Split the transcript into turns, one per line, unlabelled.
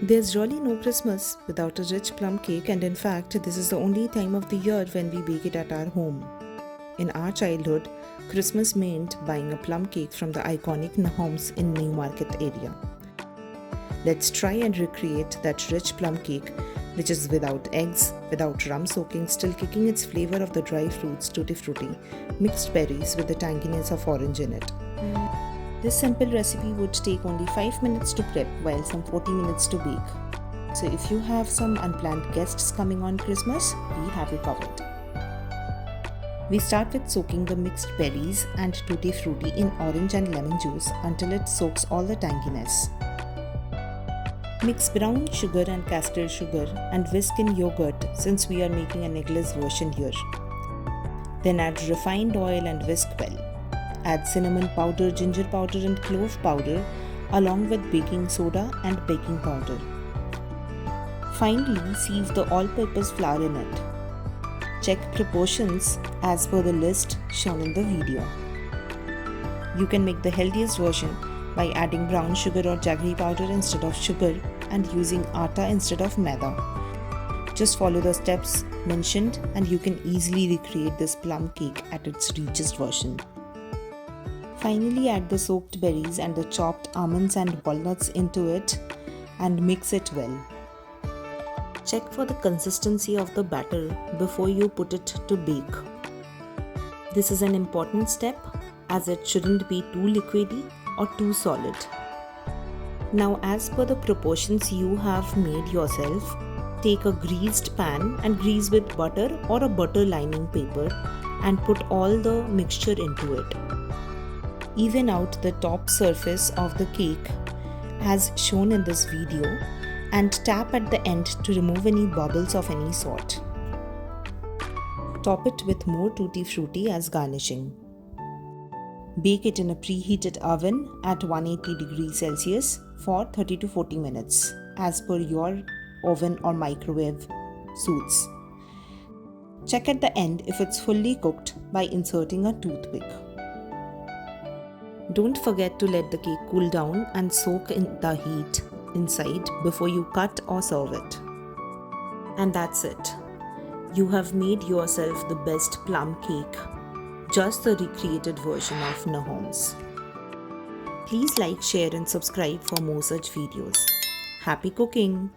There's really no Christmas without a rich plum cake, and in fact, this is the only time of the year when we bake it at our home. In our childhood, Christmas meant buying a plum cake from the iconic Nahoum's in Newmarket area. Let's try and recreate that rich plum cake, which is without eggs, without rum soaking, still kicking its flavor of the dry fruits, tutti frutti, mixed berries with the tanginess of orange in it. This simple recipe would take only 5 minutes to prep while some 40 minutes to bake. So if you have some unplanned guests coming on Christmas, we have you covered. We start with soaking the mixed berries and tutti frutti in orange and lemon juice until it soaks all the tanginess. Mix brown sugar and castile sugar and whisk in yogurt since we are making an eggless version here. Then add refined oil and whisk well. Add cinnamon powder, ginger powder and clove powder along with baking soda and baking powder. Finally, sieve the all-purpose flour in it. Check proportions as per the list shown in the video. You can make the healthiest version by adding brown sugar or jaggery powder instead of sugar and using atta instead of maida. Just follow the steps mentioned and you can easily recreate this plum cake at its richest version. Finally, add the soaked berries and the chopped almonds and walnuts into it and mix it well. Check for the consistency of the batter before you put it to bake. This is an important step as it shouldn't be too liquidy or too solid. Now, as per the proportions you have made yourself, take a greased pan and grease with butter or a butter lining paper and put all the mixture into it. Even out the top surface of the cake as shown in this video and tap at the end to remove any bubbles of any sort. Top it with more tutti frutti as garnishing. Bake it in a preheated oven at 180 degrees Celsius for 30 to 40 minutes as per your oven or microwave suits. Check at the end if it's fully cooked by inserting a toothpick. Don't forget to let the cake cool down and soak in the heat inside before you cut or serve it. And that's it. You have made yourself the best plum cake, just the recreated version of Nahoum's. Please like, share and subscribe for more such videos. Happy cooking!